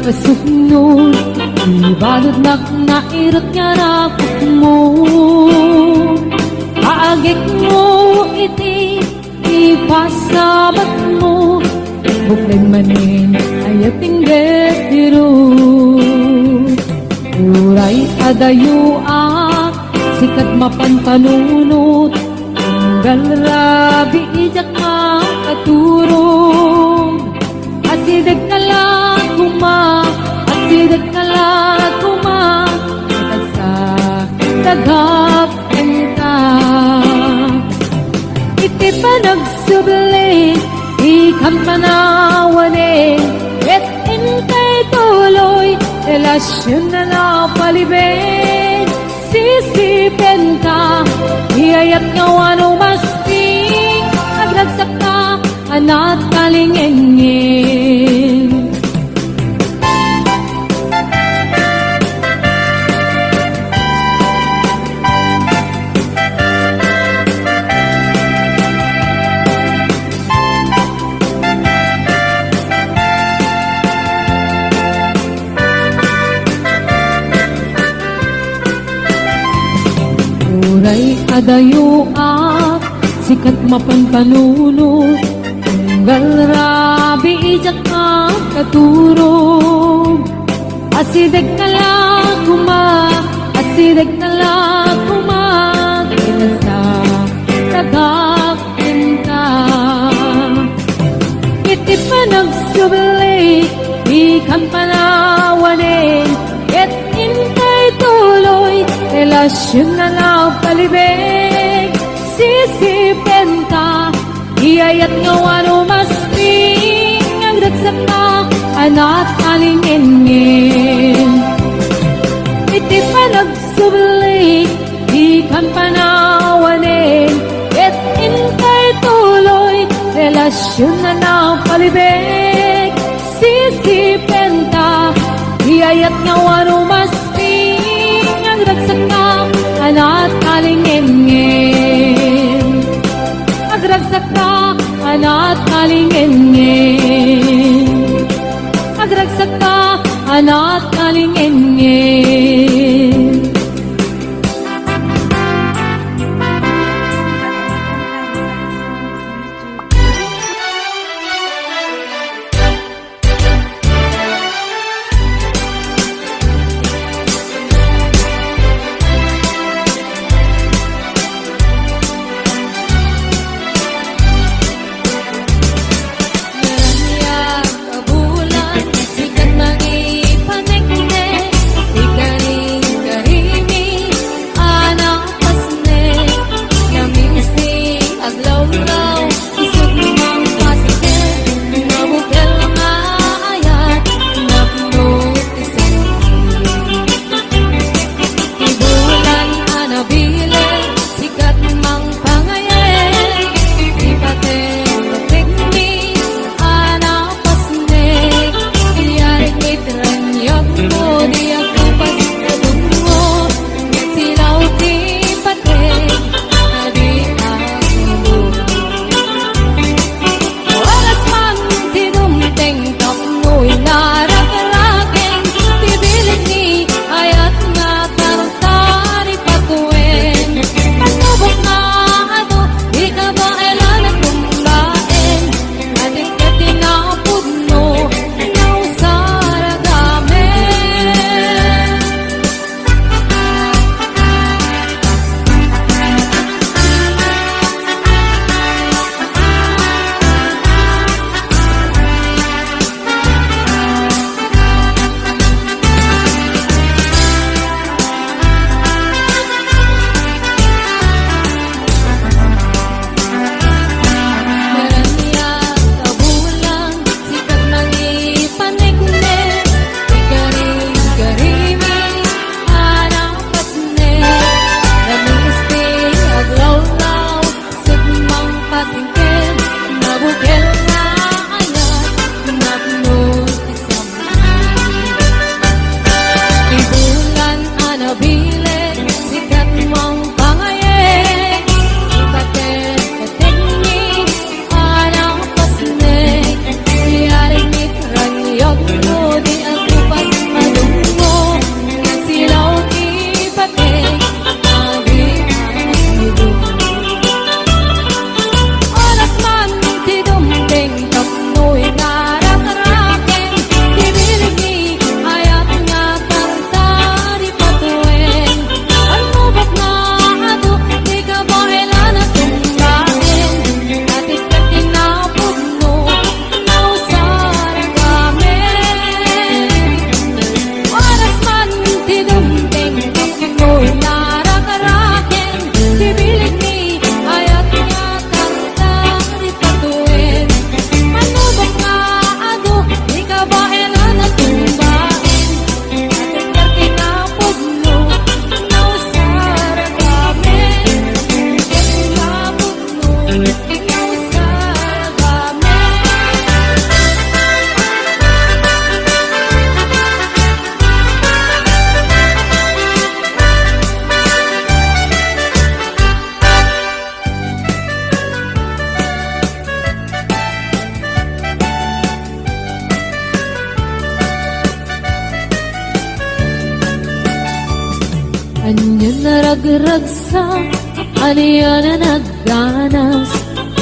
Kasuknod, ibalod nairot nga rakot mo. Kaagik mo iti, ipasabat mo. Buklay manin, ayating betiro. Uray adayuak, sikat mapanpanunot. Tunggal rabi ijak makaturong. Asidag ka lang asidag ka lang sa tagap ka. Iti pa nagsubli, ikam panawanin, et intay tuloy, relasyon na napalibig. Sisipin ka, iyayat nga wano masting, nagragsak ka, anak kalingengin. Uray adayuak, sikat mapanpanunot. Tunggal rabi ijak makaturog. Asidag ka lang asidag ka lang kinasa tagapin ka. Iti pa nagsubli, ikam panawanin, et intay tuloy, relasyon na napalibig. Sisipin ka, iyayat nga wano masting, ang ragsak ka, anak kalingengin. Iti pa nagsubli, ikam panawanin, et intay tuloy, relasyon na napalibig. Sisipin ka, iyayat nga wano masting, ang ragsak ka, anak kalingengin. Agragsak ka, anak kalingengin. Agragsak ka, anak kalingengin. Di ako Anyan na ragragsak, aniya na nagdanas,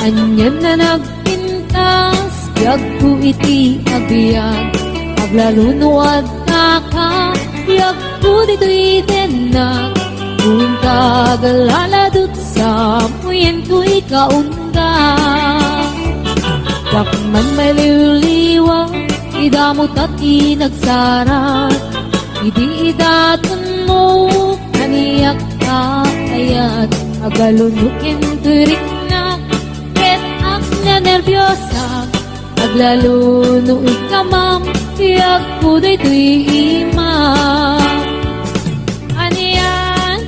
anyan na nagpintas, biyag ko iti abiyag, aglalunuad na ka, biyag ko dito'y denak, kung kagaladot sa muyen ko'y kaunga. Dakman may liwliwa, idamot at inagsarat, idi idatun mo, kaniyak ka kayat, agalunukin turik na, ket ak na nervyosa, aglaluno ikamam, tiyak ko dito'y imam. Aniyan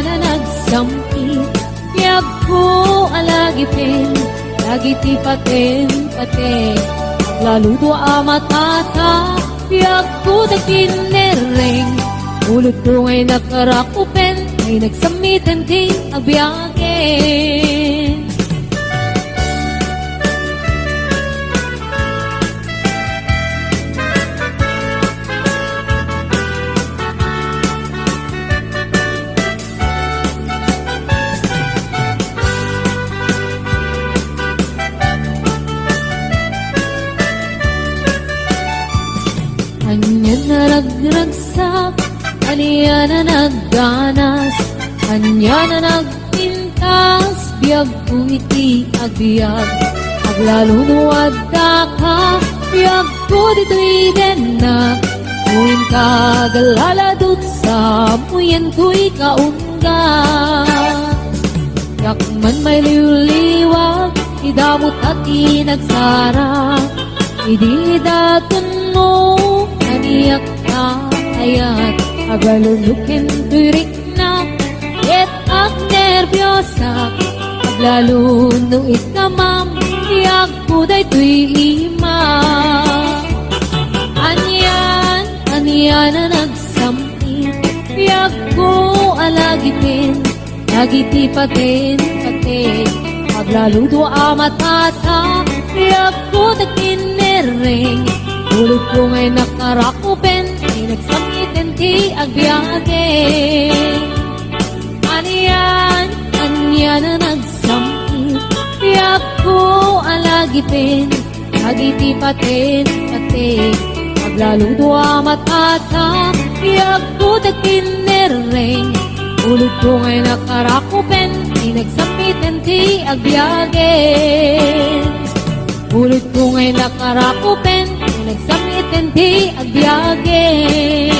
na nagsampi, tiyak ko alagipin, lagi ti paten, aglaludo amatata, tiyak ko nagtinereng, ulot ko ngay nakarakupen, ay nagsamitan ti agbyagin. Anyan na nagragsak, aniya na nagdanas, anya na nagpintas, biyag ko iti agbyag, aglalunuad da ka, biyag ko dito'y denak, muin kagalaladot sa muyen ko'y kaunga. Yakman may liwliwag, idamot at inagsara, idi daton mo, kaniyak ka kayat, agalunukin turik na, ket ak nervyosa, aglaluno ikamam, tiyak ko dayto'y imam. Anyan na nagsampi, tiyak ko alagipin, lagi ti paten, aglaludo amatata, tiyak ko nagtinereng, ulot ko ngay nakarakupen, ay nagsamitin ti agbyagin. Aniyan na nagsampi, tiyak ko alagipin, lagi ti paten, aglaludo amatata, tiyak ko nagtinereng, ulot ko ngay nakarakupen, ay nagsamitin ti agbyagin. Ulot ko ngay nakarakupen, ay nagsamitin ti agbyagin.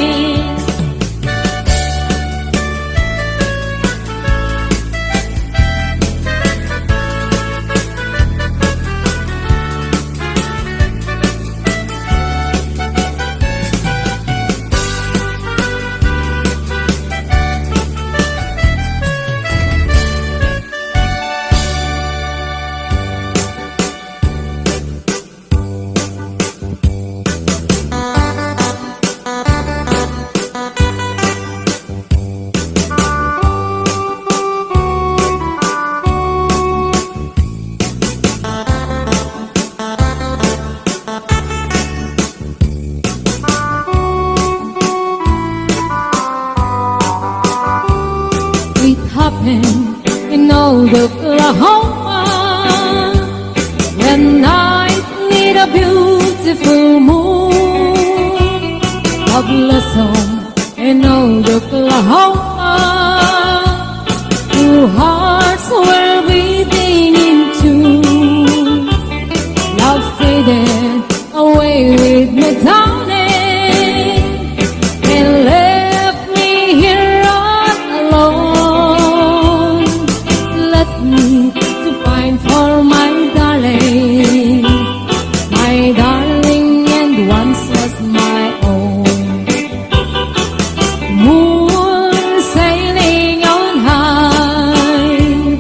In old Oklahoma, when night need a beautiful moon, a blossom in old Oklahoma, two hearts were beating in tune. Love faded away with me downing, and left me here all alone. Let me to find for my darling, and once was my own. Moon sailing on high,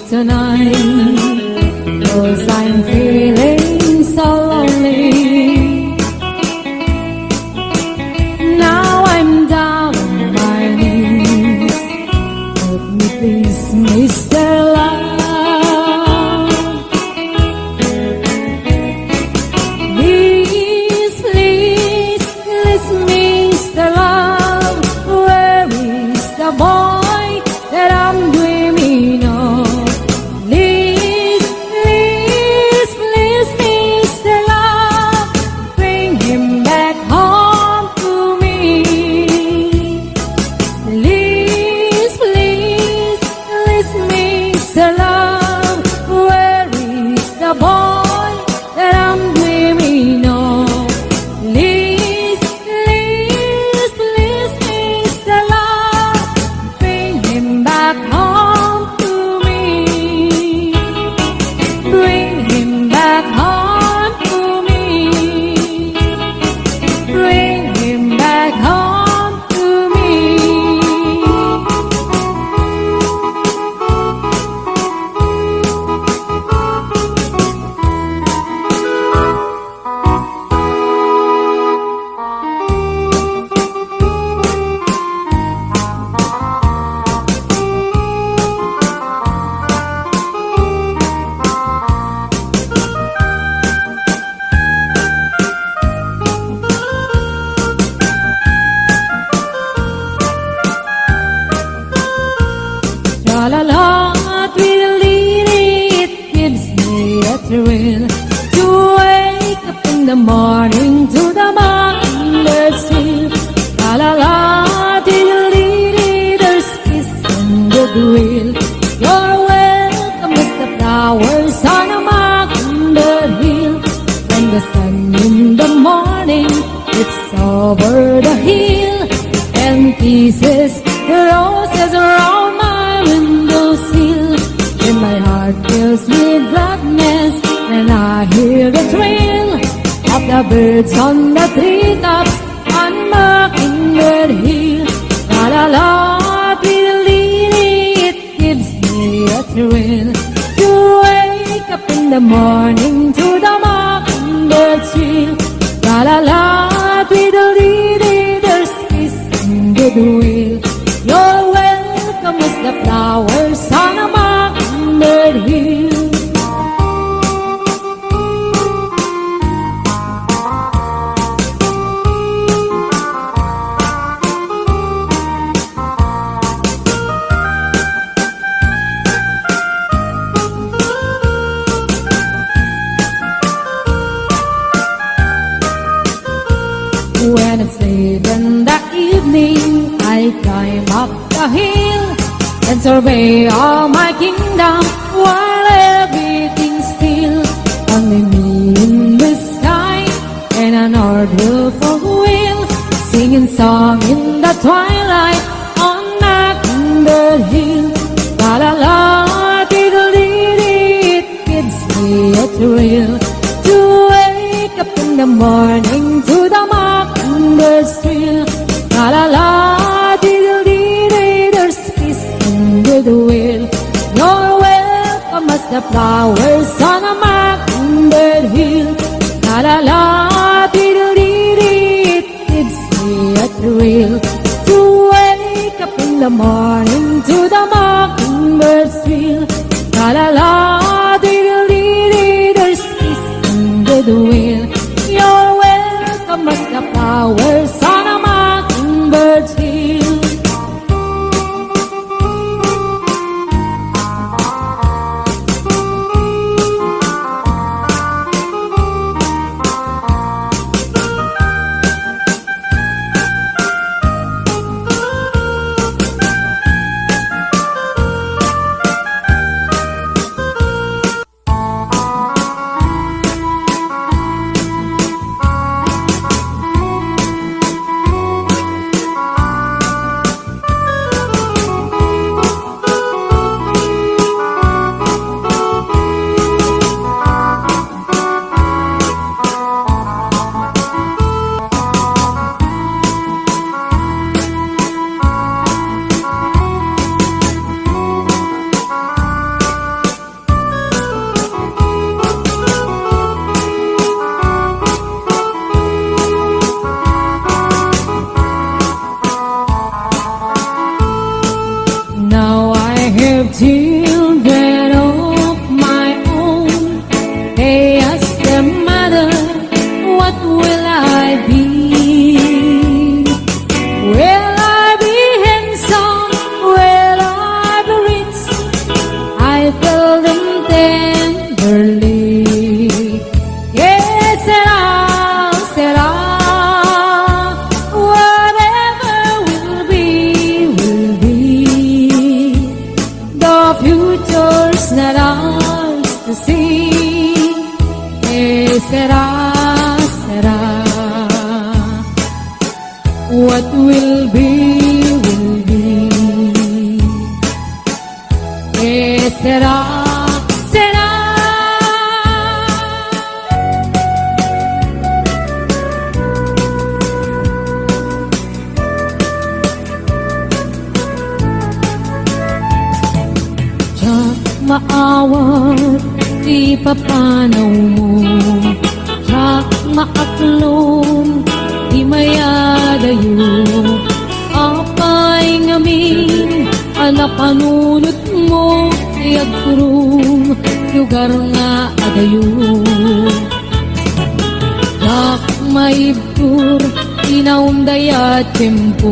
tonight, 'cause I'm feeling so lonely. Now I'm down on my knees. Help me please, Mr. Love. Please, please, Mr. Love. Where is the boy that I'm dreaming of? Please, please, please, Mr. Love, bring him back home to me. Please, please, please, Mr. Love, where is the boy that I'm dreaming of? Please, please, please, Mr. Love, bring him back home to me. Bring him back home to me. Bring him back home to me. La la la, tweedledee, it gives me a thrill to wake up in the morning to the mother's hill. La la la, tweedledee, there's peace and goodwill. You're welcome as the flowers on a mockingbird hill. When the sun in the morning hits over the hill and kisses the roses around my windowsill, and my heart fills with gladness when I hear the thrill of the birds on the treetops on Mockingbird Hill. La la la, tweedledee, it gives me a thrill to wake up in the morning to the mockingbird chill. La la la, tweedledee, there's peace and goodwill. You're welcome as the flowers on a mockingbird hill. When it's late in the evening, I climb up the hill and survey all my kingdom while everything's still. Only me in the sky and an old willful wheel, singing song in the twilight on Mockingbird Hill. La la la, tweedledee, it gives me a thrill to wake up in the morning to the mockingbird trill. La la la, tweedledee, there's peace and goodwill. You're welcome as the flowers on a mockingbird hill. La la la, tweedledee, it gives me a thrill to wake up in the morning to the mockingbird trill. La la la, tweedledee, there's peace and goodwill. You're welcome as the flowers on a mockingbird hill. have children of my own. They ask their mother, what will I be? Will I be handsome? Will I be rich? I tell them tenderly, yes, será. Whatever will be, will be. The future's not ours to see. Eh, será. What will be, will be. Eh, será. Tiyak maawat, di papanaw mo. Tiyak maaklong, di mayadayo. Apay ngamin, anak panunot mo. Iyag kurong, lugar nga adayo. Tiyak maibtur, inaundaya tempo.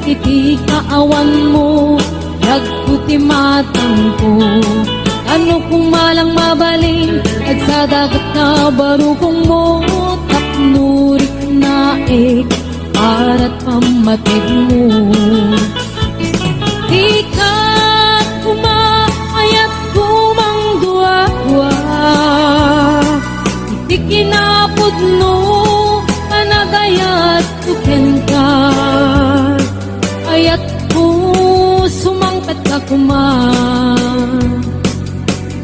Iti kaawan mo, nagputi matang ko. Ano kung malang mabaling, at sa dagat na barukong mo, tapnurik na para't pamatig mo. Di ka kumaayat kumangdua-dua, iti kinapod no, anagayat tuken ka. Ayat ko sumangkat ka kuman,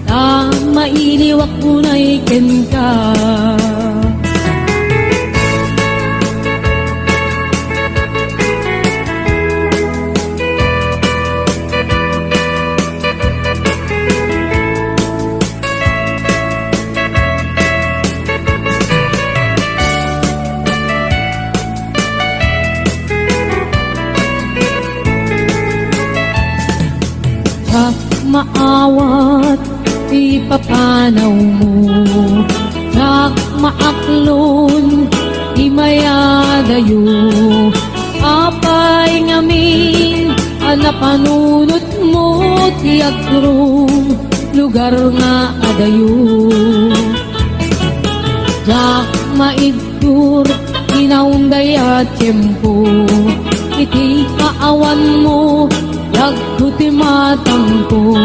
na mailiwak ko na iken ka. Tiyak maawat, di papanaw mo. Tiyak maaklon, di mayadayo. Apay ngamin, anapanunot mo. Tiyak kurong, lugar nga adayo. Tiyak maigtur, inaunday at tiyempo. Iti kaawan mo, yagkuti matangko.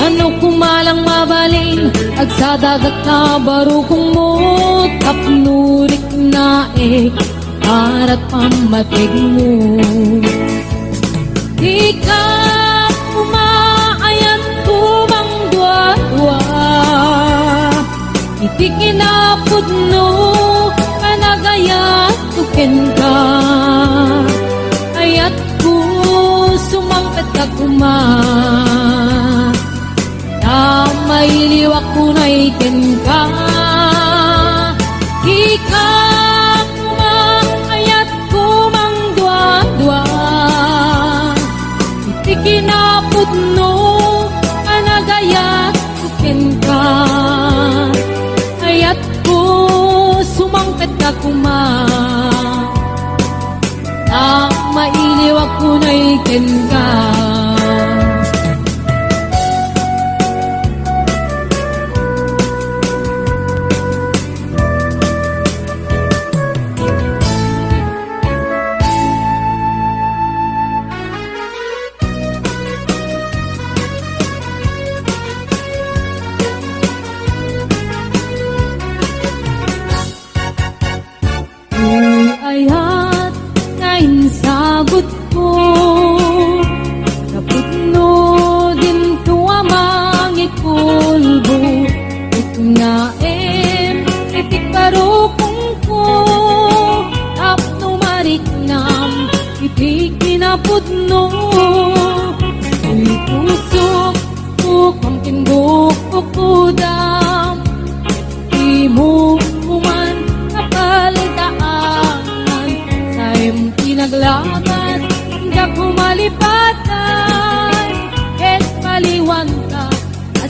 Ano kumalang mabaling, ag sa dagat na barukong mo. Tapnurik na para't pamatig mo. Di ka umaayat kumangdua-dua, iti kinapod no, kanagayat tuken ka. Ayat ko sumangkat ka kuman, na mailiwak ko na iken ka. Ika kumaayat kumangdua-dua, iti kinapod no, anagayat tuken ka. Ayat ko sumangkat ka kuman, na mailiwak ko na iken ka. Ayat kain sagot ko,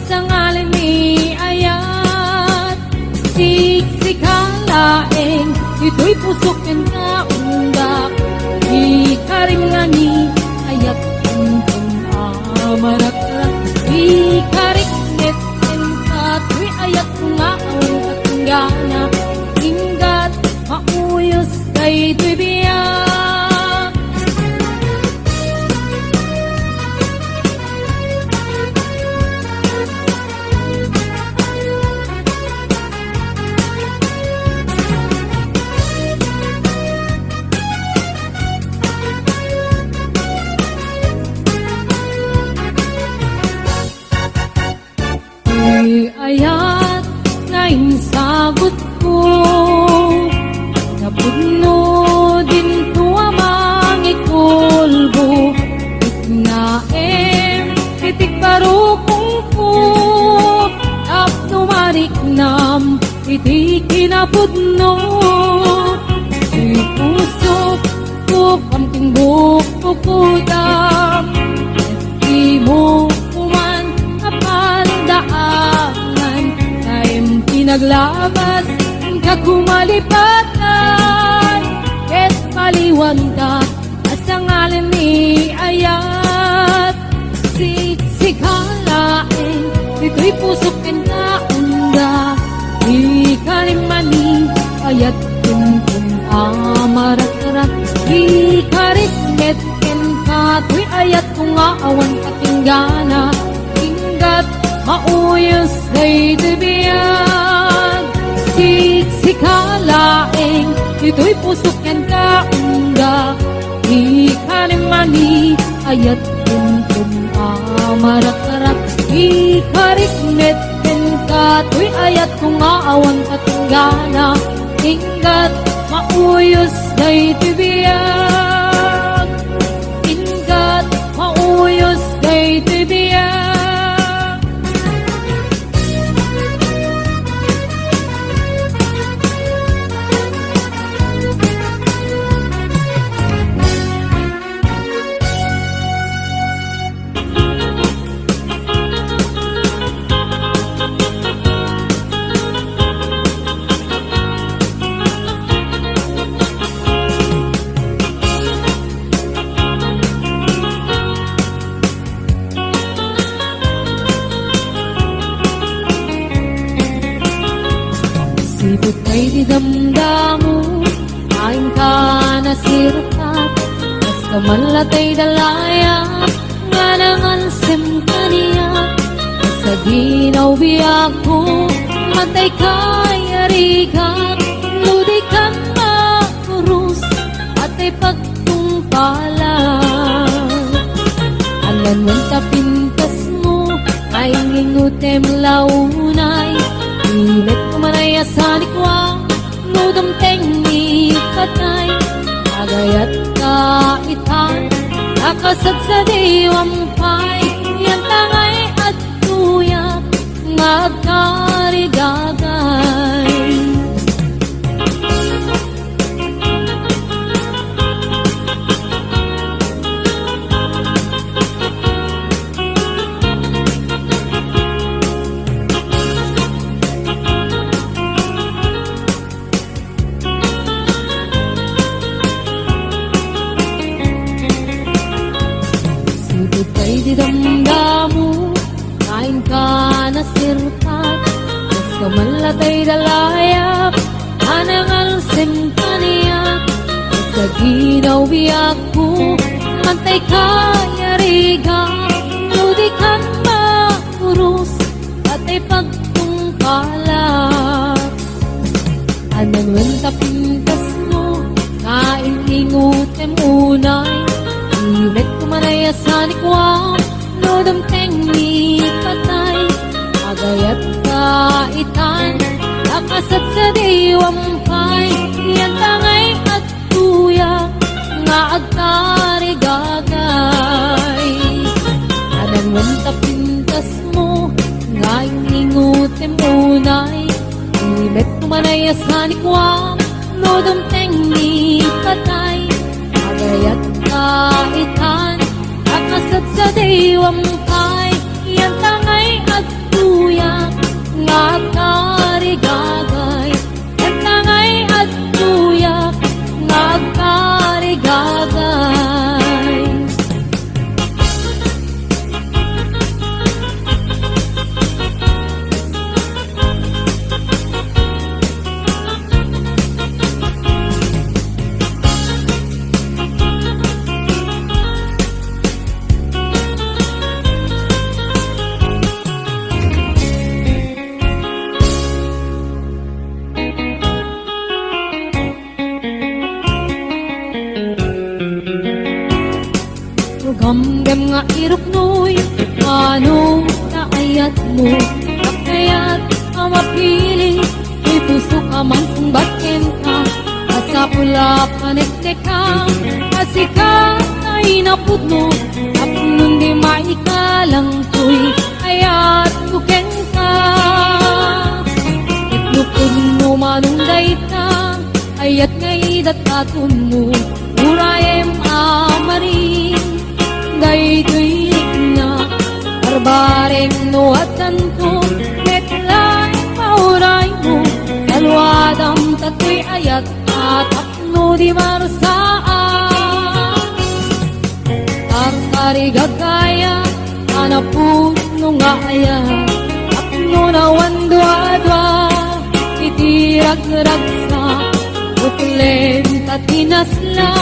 sa ngalan ni ayat. Siksik halaeng, ito'y pusok ng kaundak. Di ka rin nga ni ayat tuntun amarak-rak. Di ka rin netin kato'y ayat kumaon at tunggana. Ingat mauyos kay to'y biyak. Ayat ngayon sagot ko, napuno din tuwa mangikulbo. Itnaem titik barukong po, apnumarik nam iti kinapudno. Di pusok ko kamting bukok ko dam, di mo kuman kapandaan. Time pinaglabas ka kumalipatan, ket paliwan ka asa ngalan ni ayat. Siksik halaeng, dito'y pusok ken kaunda. Di ka rin mani ayat tuntun amarak-rak. Di ka rin ken kato'y ayat kung aawan katinggana. Ingat mauyos ay dibiyag. Siksik halaeng, ito'y pusok yan kaunda. Di ka rin mani ayat tuntun amarak-rak. Di ka rin netten kato'y ayat kung aawan katinggana. Ingat mauyos ay dibiyag. Ingat mauyos ay dibiyag. Sibot kay di damdamu, kain ka na sirukat. Mas kamalatay dalaya, nga nangansem kaniya. Sa ginaw biyak ko, matay kay arigat. Ludikan makurus, at ay pagtungpalan. Alam ng tapintas mo, ay ngingutem launay. Ilet kumanaya sa likwa, nudam tengni patay. Agayat kaitan, nakasad sa diwampay. Yan tangay at tuyak, magkarigagay. Kay di damdamu, kain ka na sirpat. Mas kamalatay dalayap, anangalsem kaniyak. Sa ginaw biyak ko, mantay kayariga. Ludikan makurus, at ay pagtungkalat. Ananwen tapintas mo, kain ingutem unay. Ilet kumanaya sa likwa, nodam tengni patay. Agayat kaitan, nakasat sa diwampay. Yan tangay at tuyak, nga agkarigagay. Ananwan tapintas mo, ngayong ingutem unay. Ilet kumanaya sa likwa, nodam tengni patay. Agayat kaitan, nakasat sa diwampay. Yan tangay at Anong kaayat mo? Kaya't ang mapili, may puso ka mang sumbatin ka. Asa pula paneknek ka, kasi ka ay napudno. Apnon di maikalang tuy, aya't kuken ka. Itlupod mo manunday ka, ayat ngay datatun mo. Urayem amarin, daytoy na. Barbareng no at tanto, metlay pauray mo. Dalwadam tatoy ayat, at apno di marasaan. Tartari gagaya, anapun no nga ayat. Apno na wandwa-dwa, itirag-ragsa. Utlen tatinasla,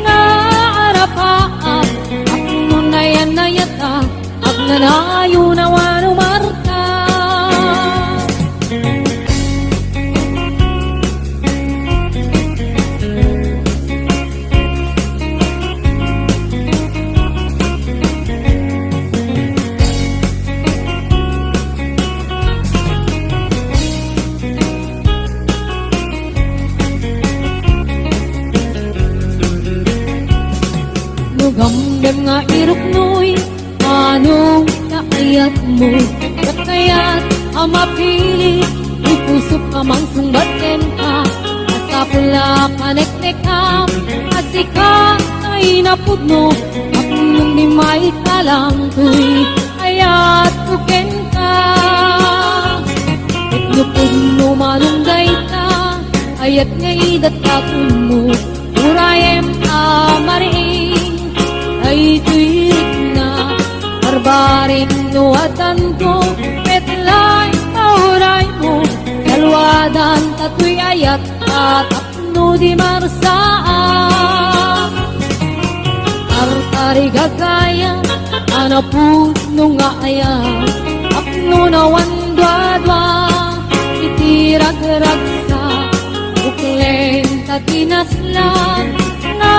na arapaat. Apno na yan na yata, agnanayo na wano marta. Nugamdam nga iruknoy, anong kaayat mo? Kaya't ang mapili, may puso ka mang sumbatin ka. Asa pula paneknek ka, kasi ka ay napudno. Apnong di maikalang tuy, aya't kuken ka. Itlupod mo manunggay ka, ayat ngay datatun mo. Urayem amaring, ay tuwirik na. Barbaring no at tanto, metlay pauray mo. Dalwadan tatoy ayat, at apno di marasaan. Tartari gagaya, anapudno nga ayat. Apno na wandwa-dwa, itirag-ragsa. Uklen tatinaslan, na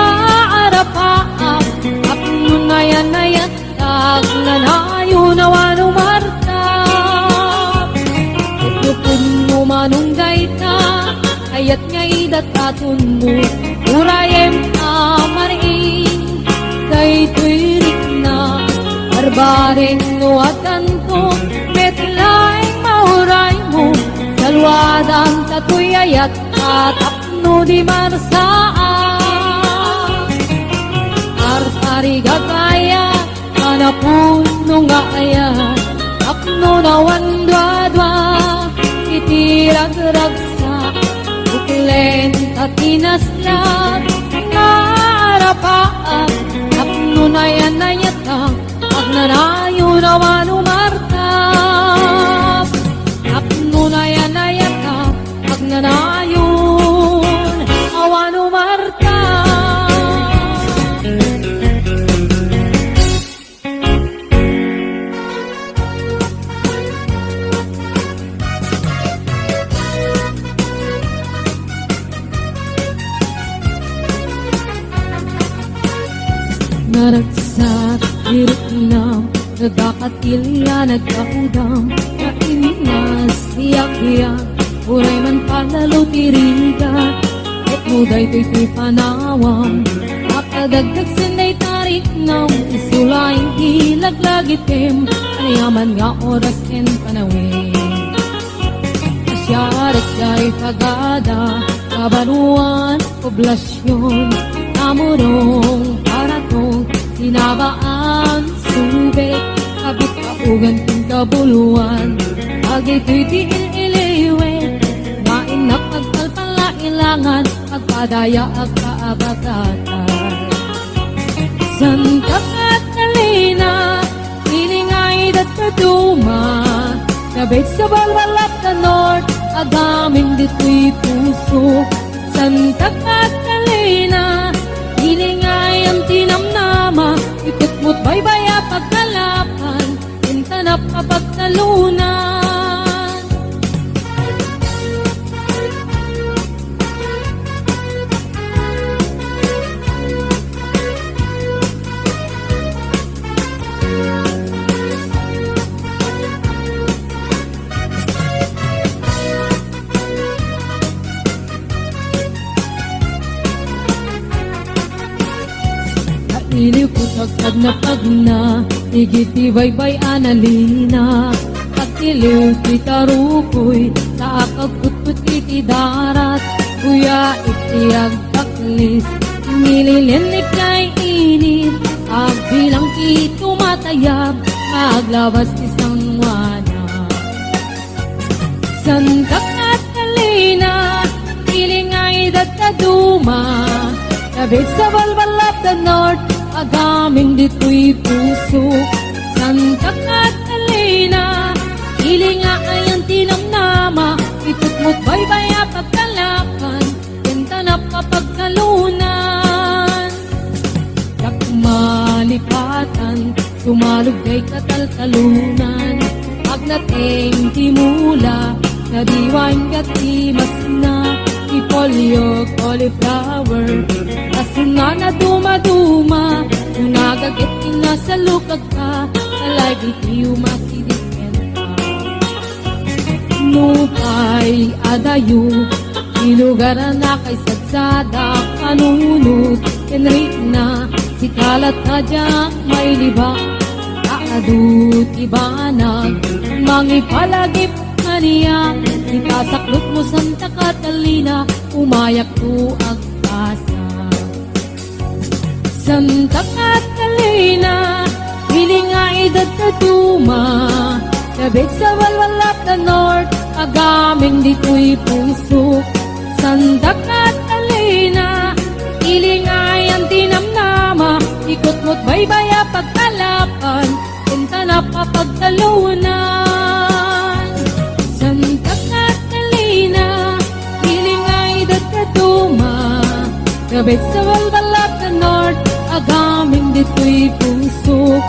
arapaak. Apno na yan ayat, agnanayo na wano marta. Itlupod mo manunggay ka, ayat ngay datatun mo. Urayem amaring, daytoy rik na. Barbareng no at tanto, metlay mauray mo. Dalwadan tatoy ayat, at apno di marasaan. Tartari gagaya, anapuno nga ayat. Apno na wandwa-dwa, itirag-ragsa. Uklen tatinaslat, na arapaak. Apno na yan na yata, agnanayo na wano marta. Apno na yan na yata, agnanayo na wano marta. Naragsak, hirap-nam, nagkakatilya, nagkaudam. Kaininas, iyak-iyak, uray man panalo tirigat. Et muday to'y panawam, makadagdag sinay tarik nam. Isulaing ilaglagitim, anayaman nga oras en panawin. Asyarat kay pagada, kabanuan, poblasyon. Amurong paratong, sinabaan, subek. Kabit kaugan ting kabuluan, agito'y tiil-iliwe. Main na pagpalpalailangan, pagpadaya ang kaabagatan. Santa Catalina, iningay dat kaduma. Kabit sa balwalat na north, agaming dito'y puso. Santa Catalina, ilingay ang tinamnama. Ikot mo't baybaya pagkalapan, intanap kapag talunan. Pagkag na pag na, higiti baybay analina. Pagtiliw ti tarukoy, sa akagputput iti darat. Kuya iti agpaklis, nililinik kay init. Agbilang ti tumatayab, aglabas ti sangwana. Santak at kalina, piling ay dataduma. Sabit sa balbal of the north, agaming dito'y puso. Santak at kalina, piling ay ang tinamnama. Itutmo't baybaya pagkalakan, kenta na papagkalunan. Malipatan, sumalog kay katalkalunan. Agnating timula, nadiwan katimas na. Ipolyo, cauliflower, asuna na dumaduma. Unagagit na sa lukag ka, alay itiyo masidiken ka. Nupay adayo, ilugaran na kay sadsada. Kanunod, enrik na, si kalat na diyang may liba. Kaadut ibanag, mangipalagip na niya. Ikasaklot mo Santa Catalina, umayak ko ang pasa. Santa Catalina, piling nga edad na duma. Sabit sa walwal of the north, agaming dito'y puso. Santa Catalina, piling ay ang tinamnama. Ikot mo't baybaya pagkalapan, kenta na papagtalunan. Santa Catalina, piling ay dataduma. Gabit sa walwal of the north, agaming dito'y puso.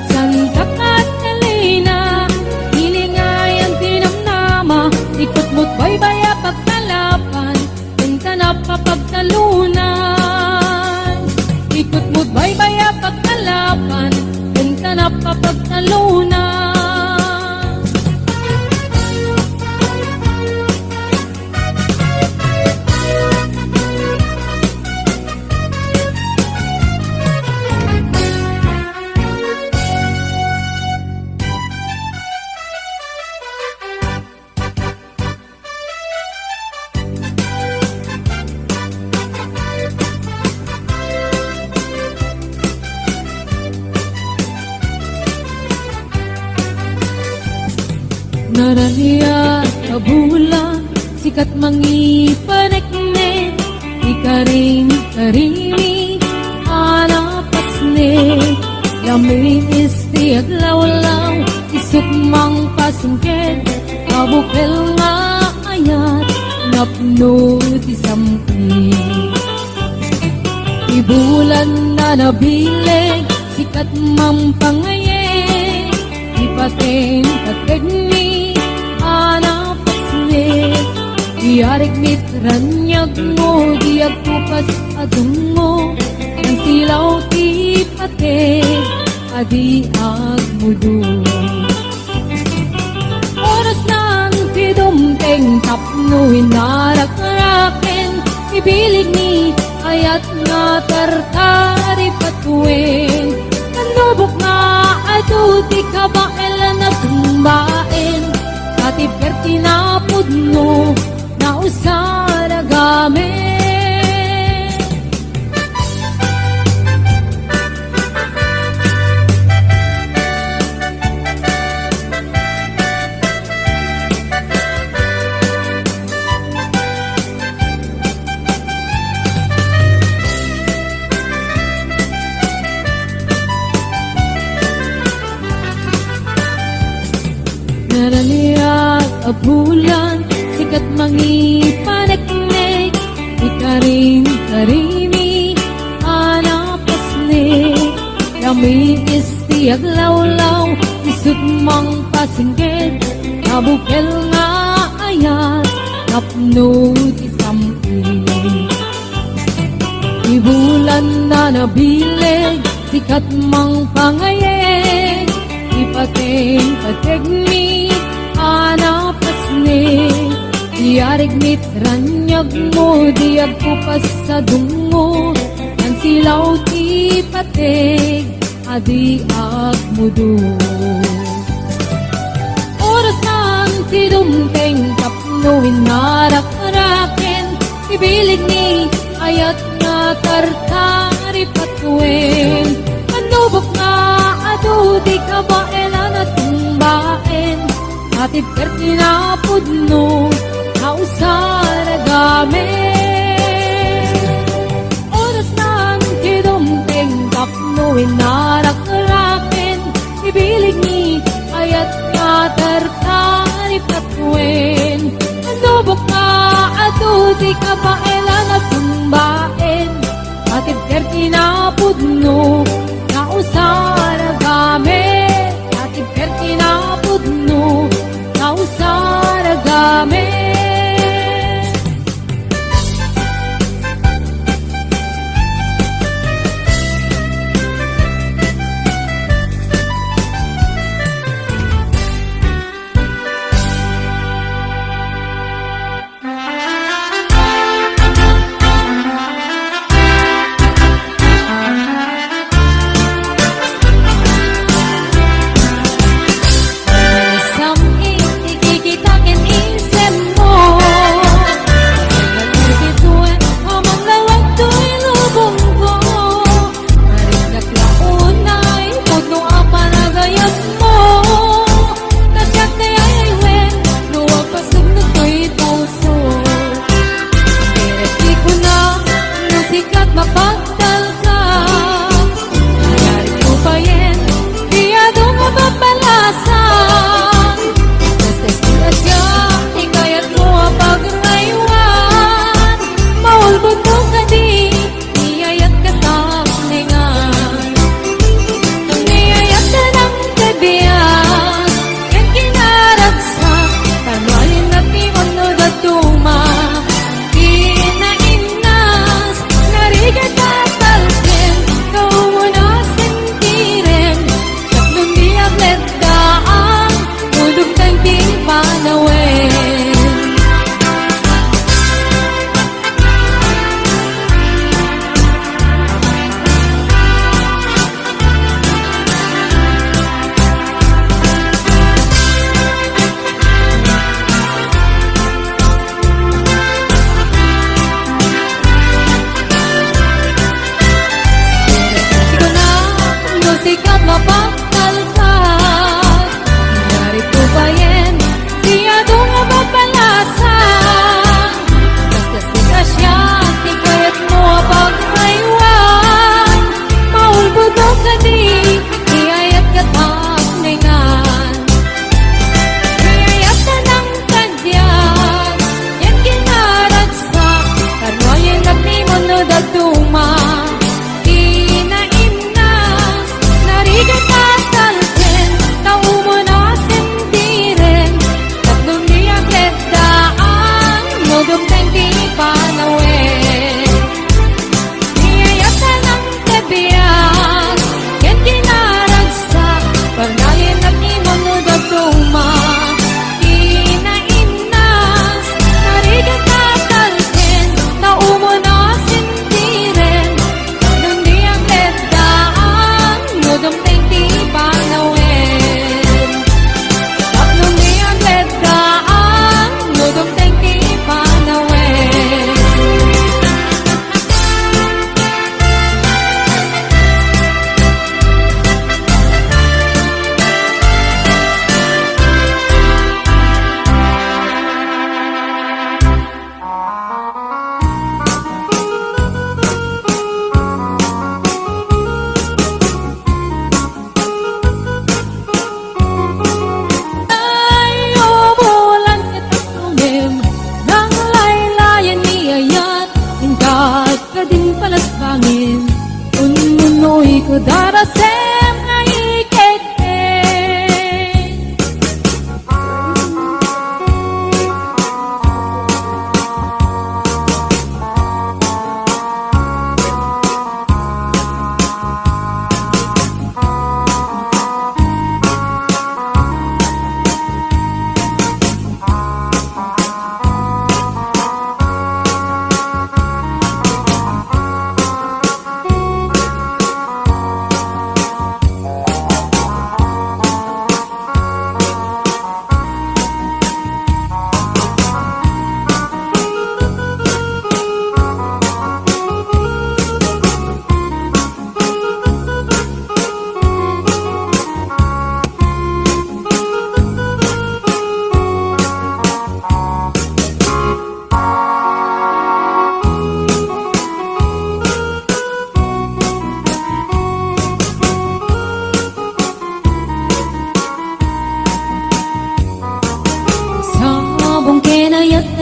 Santa Catalina, piling ay ang tinamnama. Ikot mo't baybaya pagkalapan, kenta na papagtalunan. Ikot mo't baybaya pagkalapan, kenta na papagtalunan. Naraniya kabulan, sikat mangipanekne. Ikaring karimi, anapasne. Yamin isti aglawlaw, isukmang pasungked. Abukel nga ayat, napno ti sampi. Ibulan na nabileg, sikat mampangaye. Ipaten kategni, anapasne. Diarig mitranyag mo, diag kupas adung mo. Ang silaw ti pate, adi agmudo. Oras nang ti dumteng tapno hinarakraken. Ibilig ni ayat nga tartari patuin. Kanubok nga adu ti kabael na tumbaen. Katibker tinapudno, nausara gamit. Naraniyak abulan, sikat mangipaneknek. Ikaring karimi, anapasne. Kami isti aglawlaw, isutmang pasingked. Abukel nga ayat, napno ti sampi. Ibulan na nabileg, sikat mang pangayeg. Ipating kategni, anapasne. Diarig mitranyag mo, diag kupas sa dungo. Ang silaw ti patig, adi akmudu. Oras nan ti dumteng tapnuin narak-raken, ibilig ni ayat nga tartari patuin. Anubok nga adu di kabaelan at tumbaen, atid kerti na pudno na usara gamen. Oras nan ti dumteng tapnuin narak-raken, ibilig ni ayat nga tartari patuin. Anubok nga adu di kabaelan at tumbaen, atid kerti na pudno na usara gamen. Atid kerti na pudno na usara gamen.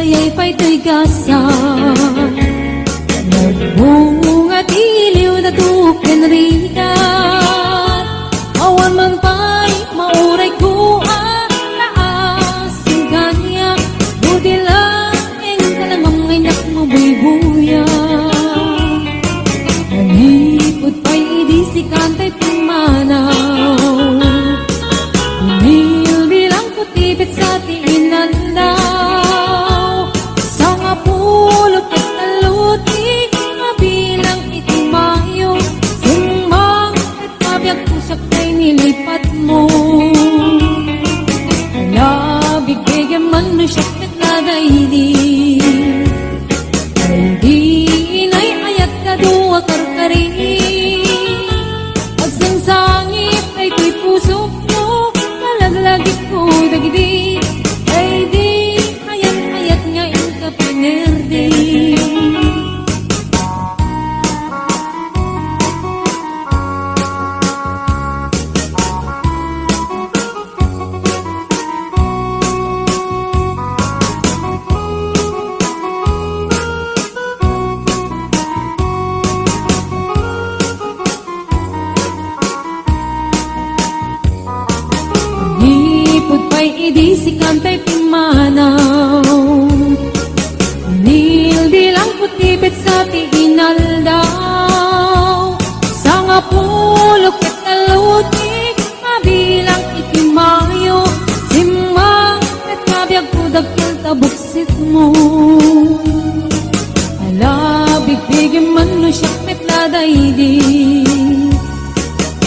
dayay pa'y gasan. Nagbunga tiliw na tuken rigat, awan man pa'y mauray ko naasing kanya. Buti lang ka na mamngaynak mo buy-buya. Manipod pa'y idisi kantay pumanaw, bilang kutipit sa tiinan daw. Sa nga pulot at naluti, mabilang itimayo. Simbang at kabyak pusak kay nilipat mo. Alabig bigyan man no siyak at nagaydi. Ay di inay ayat ka duwa karkari. Pagsangsangit ay tuy pusok mo, malaglagit ko dagidi. Ay di ayat nga in ka pinerdi. Hipod pa'y idisi kantay pimanaw, nildilang kutipit sa tiinal daw. Sa nga pulok at taluti, mabilang itimayo. Simbang at kabiyag ko dagkil tabuksit mo. Alabig bigyan man no siyak met ladaydi.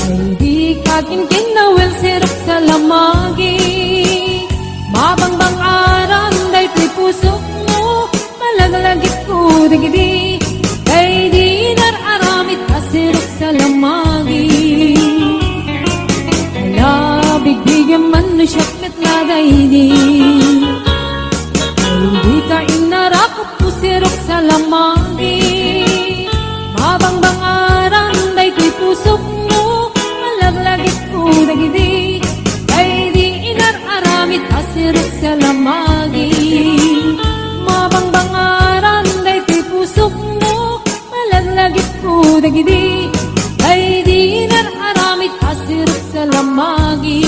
Ay di kakinkin na wel sirap sa lamagi. Mabangbang aram day tuy pusok mo, malaglagit ko digidi. Ay di nararamit asirap sa lamagi. Alabig bigyan man no siyak met ladaydi. Ay di ka inarakot ko sirap sa lamagi. Mabangbang aram day tuy pusok mo, malaglagit ko dagidi. Ay di inararamit asirok sa lamagi. Mabangbangaran day tuy pusok mo, malaglagit ko dagidi. Ay di inararamit asirok sa lamagi.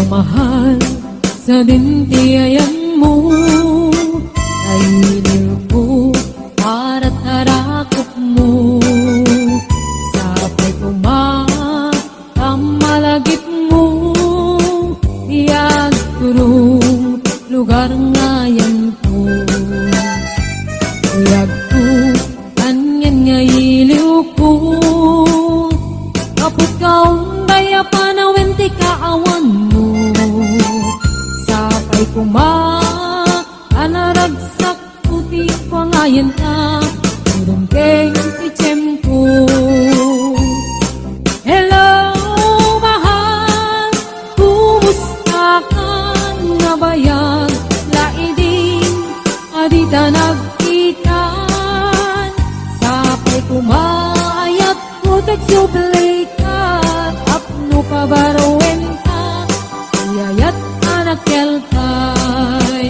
Mahal sa dintiayan mo, ay nilpo para tarakot mo. Sapay kumamalagit mo, iyag turong lugar ngayan ko. Iyag ko, kanyan nga iliw ko. Kapot kaong daya panawin ti kaawan mo. Sapay kanaragsak puti pangayan ka. Turong keng tichem ko. Hello, mahal, kumusta ka nga bayan? Laidin, adita nagkitan. Sapay kumayat ko tagsubli ka. Apno pabarowen ka, iyayat anak kelkay.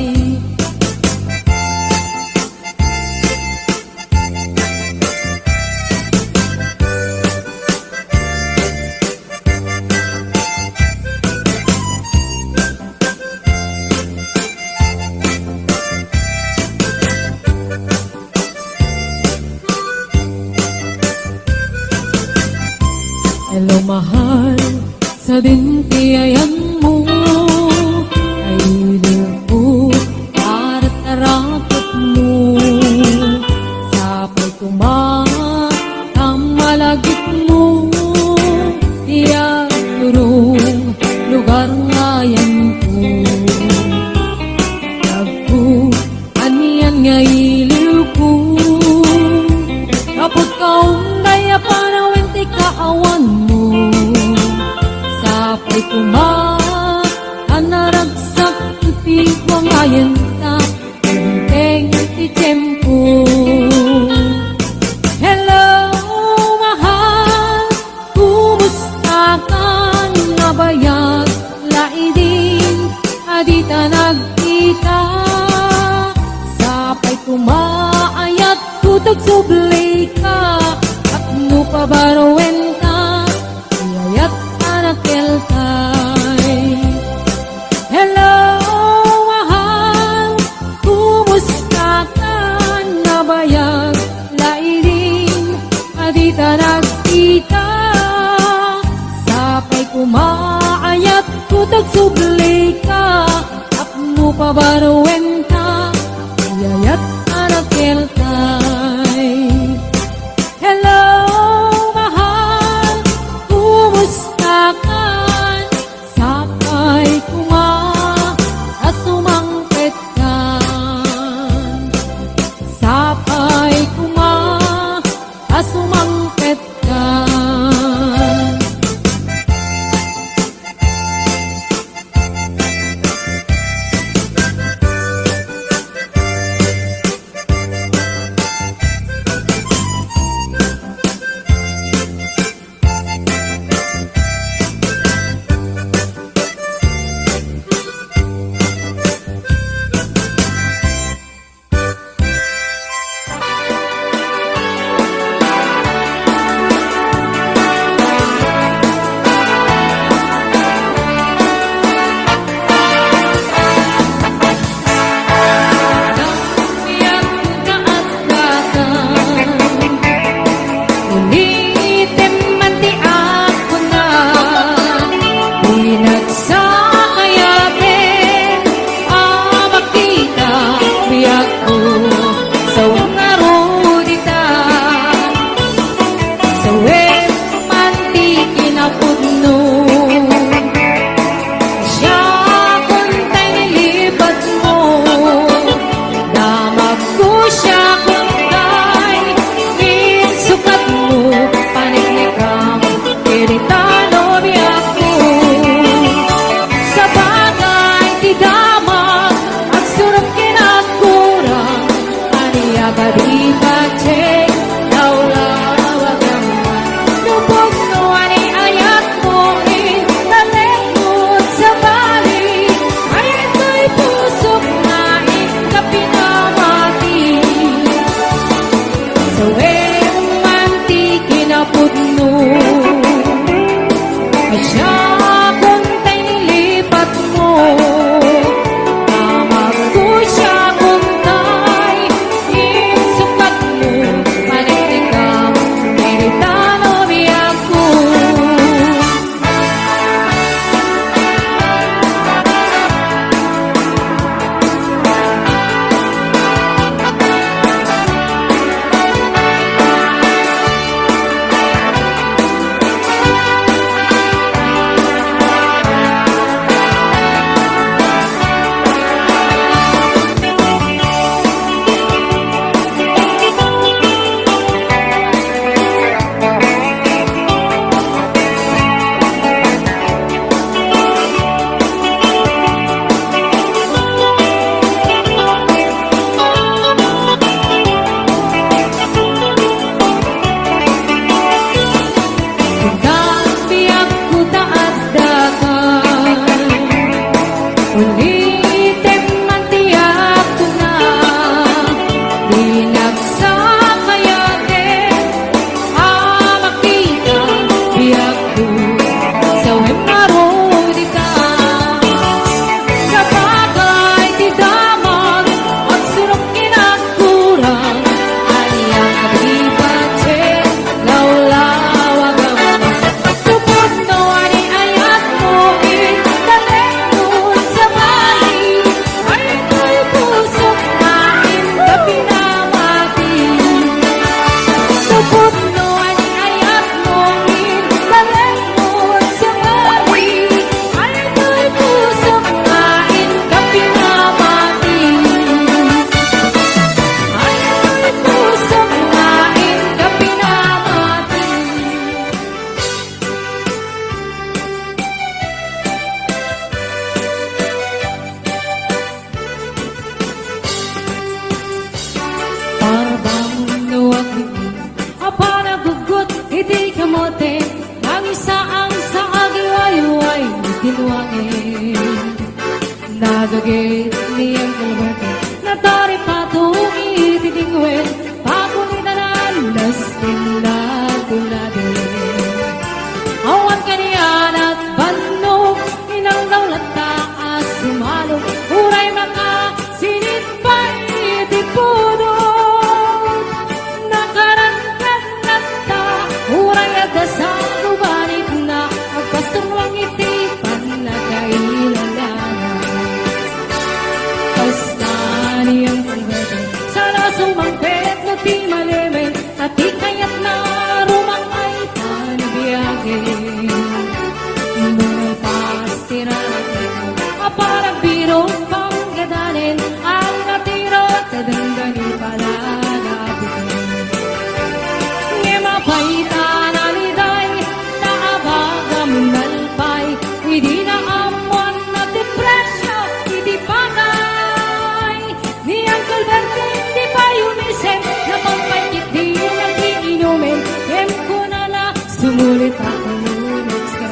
Hello mahal, sa dintiayan mo, ay nilpo para tarakot mo. Sapay kumamalagit mo, iyag turong lugar ngayan ko. Nagpo, aniyan nga iliw ko. Kapot kaong daya panawin ti kaawan tagsubli ka at nupabaruin ka iyayat anak kelkay. Hello, mahal, kumusta ka? Nabayag, lairing, adita nagkita. Sapay kumaayat, kutag subli ka, at mo pabaruin ka, iyayat anak kelkay. Hello, mahal, kumusta ka? Sapay kuma, asumangkit ka. Sapay kuma, asumangkit ka. Nagagay niyang kalabate na tari patong ititingwin papunit At ikaya't na rumang ay tanabiyake. Nung pastiranin, para biro pang gadanin, ang natiro tadanggani palagabitin. Ngimapay tanaliday, naabagam nalpay, hindi na amon na depresyo, hindi bagay. Ni Uncle Bertie, di pa unisip, napampayit di nag-iinumin, em ko na na, sumulit ako lunod sa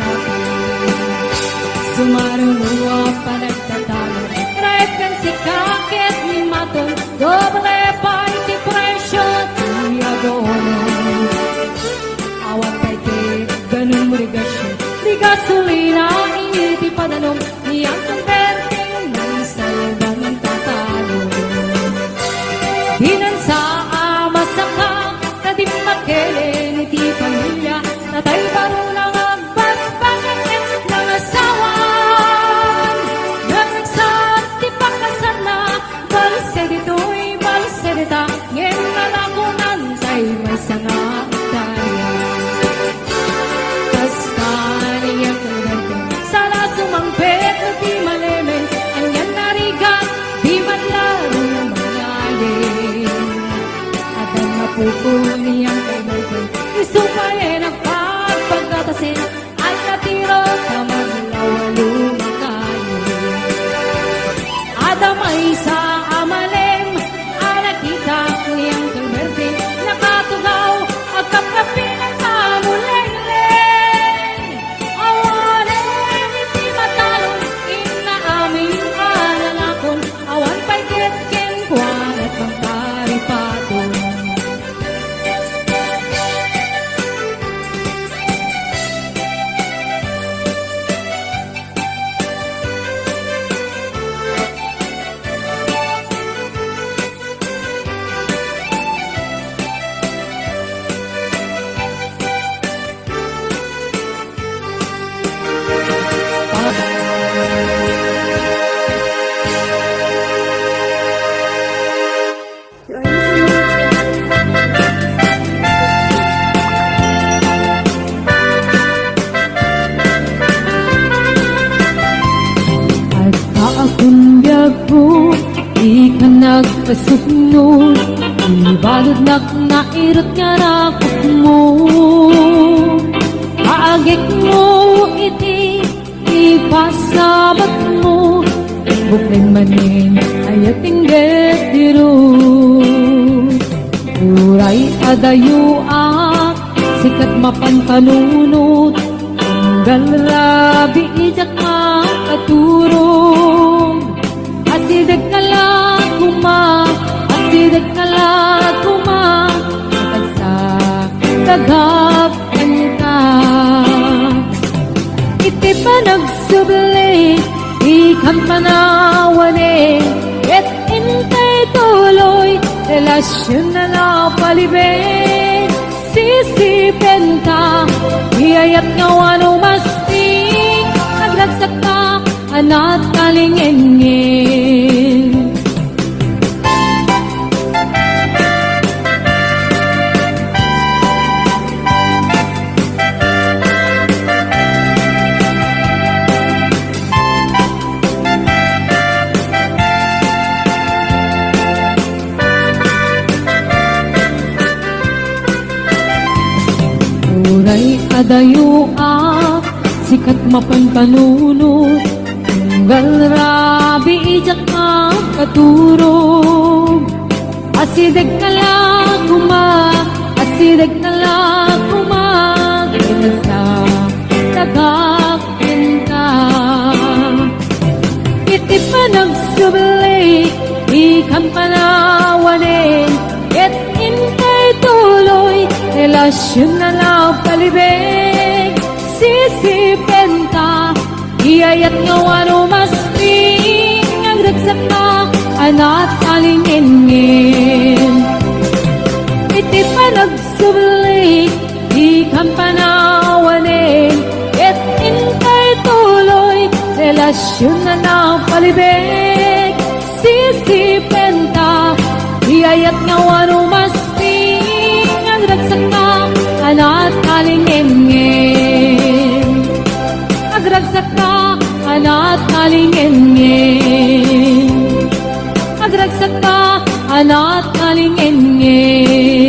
sumarunua pa nagtatalo, drive kan si kakit ni maton, doble pa iti presyo, tiyagono. Awan pa iti ganun mo rigasyo, di gasolina, iti padanom, ni ang converting ng salbang tatalo. Dinan sa amasaka, na di makelen iti pamilya, na tayo baro lang ang basbangin ng asawan. Nagsa't di pagkasan na, balse dito'y balse dita, ngayon na lakunan tayo may sanga tayo. Basta niyang kalagay, sala sumangpet at di malimin, ang yan narigat, di man laro mangayin. At ang mapupuni ang kalagay, isumpayin ang pagpagkatasin, at natiro ka maglawalong tayo. At ang may sa amalim, ang nakita ko yung kalberte, nakatugaw, at kapkapin ang kamuleng-leng. Awanin, hindi matalon, inaaming alalakon, awan pa'y kitkin, kwan at ang karipaton. At kaakong biyago, di ka nagpasuknod, ibalod nairot nga rakot mo. Kaagik mo iti, ipasabat mo, bukling manin ay atingget diro. Uray adayuak, sikat mapantanunot, galrabi ijak makaturong. Asidag ka lang kuma, asidag ka lang kuma, sa tagapan ka. Iti pa nagsubli, ikang panawane, et intay tuloy, relasyon na napalibig. Sisipin ka, iyayat nga wano masting, naglagsak ka, anat kalingengin. Uray adayuak, sikat mapantanunot, galrabi ijak makaturog. Asidag ka lang kuma, asidag ka lang kuma, sa tagakin ka. Iti pa nagsubli, ikang panawanin, et intay tuloy, relasyon na napalibig. Sisipin ka, iyayat nga wano masting, nagdagsak ka, anat kalingingin. Iti pa nagsubli, ikang panawanin, et intay tuloy, relasyon na napalibig. Sisipin ka, iyayat nga wano masting, kalingin-ngin Agragsak ka, anat kalingin-ngin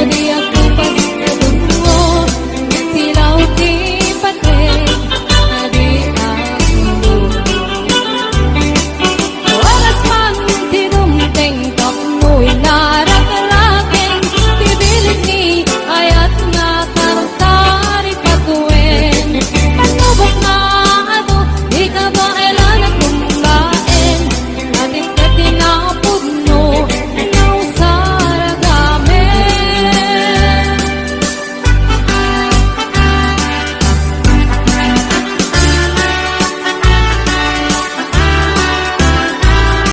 dia